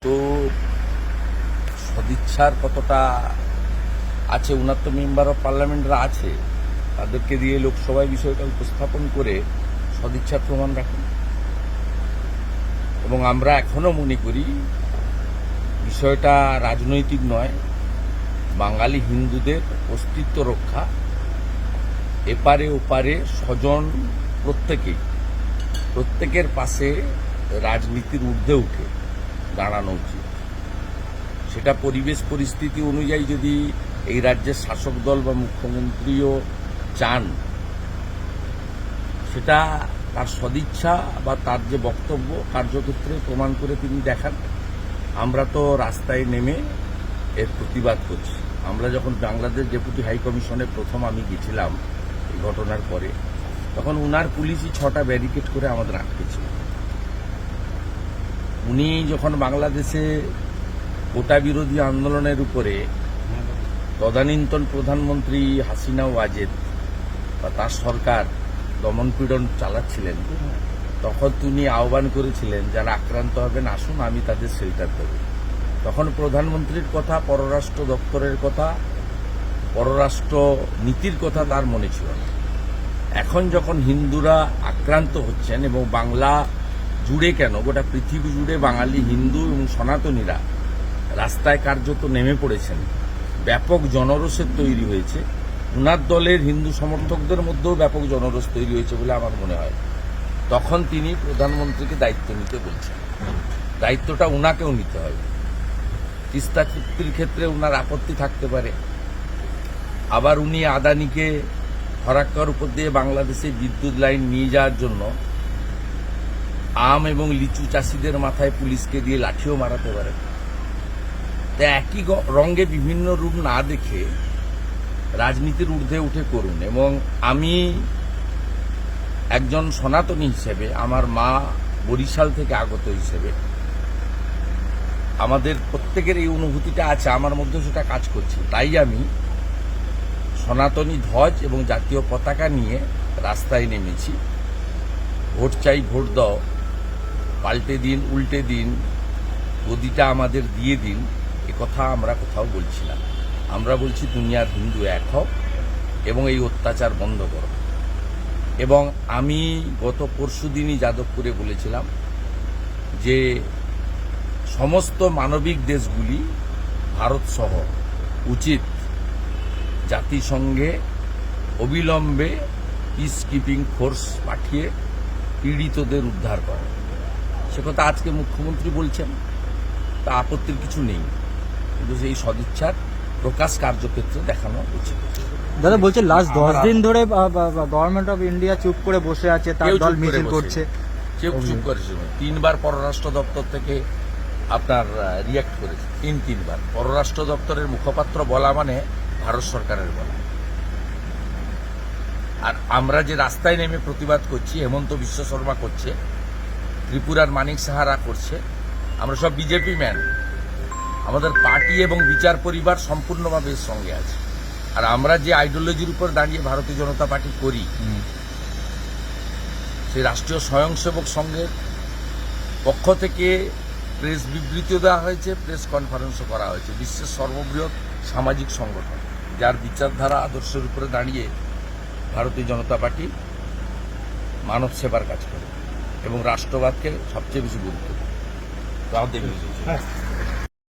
তো সদিচ্ছার কতটা আছে, ওনার তো মেম্বার অফ পার্লামেন্টরা আছে, তাদেরকে দিয়ে লোকসভায় বিষয়টা উপস্থাপন করে সদিচ্ছার প্রমাণ রাখুন। এবং আমরা এখনো মনে করি বিষয়টা রাজনৈতিক নয়, বাঙালি হিন্দুদের অস্তিত্ব রক্ষা, এপারে ওপারে স্বজন প্রত্যেকের পাশে রাজনীতির ঊর্ধ্বে উঠে দাঁড়ানো উচিত। সেটা পরিবেশ পরিস্থিতি অনুযায়ী যদি এই রাজ্যের শাসক দল বা মুখ্যমন্ত্রীও চান, সেটা তার সদিচ্ছা বা তার যে বক্তব্য কার্যক্ষেত্রে প্রমাণ করে তিনি দেখান। আমরা তো রাস্তায় নেমে এর প্রতিবাদ করছি। আমরা যখন বাংলাদেশ ডেপুটি হাই কমিশনে প্রথম আমি গেছিলাম এই ঘটনার পরে, তখন উনার পুলিশই 6টা ব্যারিকেড করে আমাদের আটকেছিল। উনি যখন বাংলাদেশে কোটা বিরোধী আন্দোলনের উপরে তদানীন্তন প্রধানমন্ত্রী হাসিনা ওয়াজেদ বা তার সরকার দমনপীড়ন চালাচ্ছিলেন, তখন তিনি আহ্বান করেছিলেন যারা আক্রান্ত হবেন আসুন, আমি তাদের শেল্টার দেব। তখন প্রধানমন্ত্রীর কথা, পররাষ্ট্র দপ্তরের কথা, পররাষ্ট্র নীতির কথা তার মনে ছিল না। এখন যখন হিন্দুরা আক্রান্ত হচ্ছেন এবং বাংলা জুড়ে কেন গোটা পৃথিবী জুড়ে বাঙালি হিন্দু এবং সনাতনীরা রাস্তায় কার্যত নেমে পড়েছেন, ব্যাপক জনরোষের তৈরি হয়েছে, উনার দলের হিন্দু সমর্থকদের মধ্যেও ব্যাপক জনরোষ তৈরি হয়েছে বলে আমার মনে হয়, তখন তিনি প্রধানমন্ত্রীকে দায়িত্ব নিতে বলছেন। দায়িত্বটা উনাকেও নিতে হবে। তিস্তা চুক্তির ক্ষেত্রে উনার আপত্তি থাকতে পারে, আবার উনি আদানিকে ফরাক্কার উপর দিয়ে বাংলাদেশে বিদ্যুৎ লাইন নিয়ে যাওয়ার জন্য আম এবং লিচু চাষিদের মাথায় পুলিশকে দিয়ে লাঠিও মারাতে পারে। তাই একই রঙে বিভিন্ন রূপ না দেখে রাজনীতির ঊর্ধ্বে উঠে করুন। এবং আমি একজন সনাতনী হিসেবে, আমার মা বরিশাল থেকে আগত হিসেবে, আমাদের প্রত্যেকের এই অনুভূতিটা আছে, আমার মধ্যে সেটা কাজ করছে। তাই আমি সনাতনী ধ্বজ এবং জাতীয় পতাকা নিয়ে রাস্তায় নেমেছি। ভোট চাই, ভোট দাও, পাল্টে দিন, উল্টে দিন, গদিটা আমাদের দিয়ে দিন, এ কথা আমরা কোথাও বলছি না। আমরা বলছি দুনিয়ার হিন্দু এক হোক এবং এই অত্যাচার বন্ধ করো। এবং আমি গত পরশুদিনই যাদবপুরে বলেছিলাম যে সমস্ত মানবিক দেশগুলি ভারত সহ উচিত জাতিসংঘে অবিলম্বে পিস কিপিং ফোর্স পাঠিয়ে পীড়িতদের উদ্ধার করে। সে কথা আজকে মুখ্যমন্ত্রী বলছেন, তা আপত্তির কিছু নেই, কিন্তু সেই সদিচ্ছার প্রকাশ কার্যক্ষেত্রে দেখানো উচিত। দাদা বলছে লাস্ট 10 দিন ধরে গভর্নমেন্ট অফ ইন্ডিয়া চুপ করে বসে আছে, তার দল মিছিল করছে। কেউ চুপ করেছে? 3বার পররাষ্ট্র দপ্তর থেকে আপনার রিয়াক্ট করেছে, 3বার। পররাষ্ট্র দপ্তরের মুখপাত্র বলা মানে ভারত সরকারের বলা। আর আমরা যে রাস্তায় নেমে প্রতিবাদ করছি, হেমন্ত বিশ্ব শর্মা করছে, ত্রিপুরার মানিক সাহারা করছে, আমরা সব বিজেপি ম্যান। আমাদের পার্টি এবং বিচার পরিবার সম্পূর্ণভাবে এর সঙ্গে আছে। আর আমরা যে আইডিওলজির উপর দাঁড়িয়ে ভারতীয় জনতা পার্টি করি, সেই রাষ্ট্রীয় স্বয়ংসেবক সংঘের পক্ষ থেকে প্রেস বিবৃতিও দেওয়া হয়েছে, প্রেস কনফারেন্সও করা হয়েছে। বিশ্বের সর্ববৃহৎ সামাজিক সংগঠন, যার বিচারধারা আদর্শের উপরে দাঁড়িয়ে ভারতীয় জনতা পার্টি মানব সেবার কাজ করে এবং রাষ্ট্রবাদকে সবচেয়ে বেশি গুরুত্ব দেয়।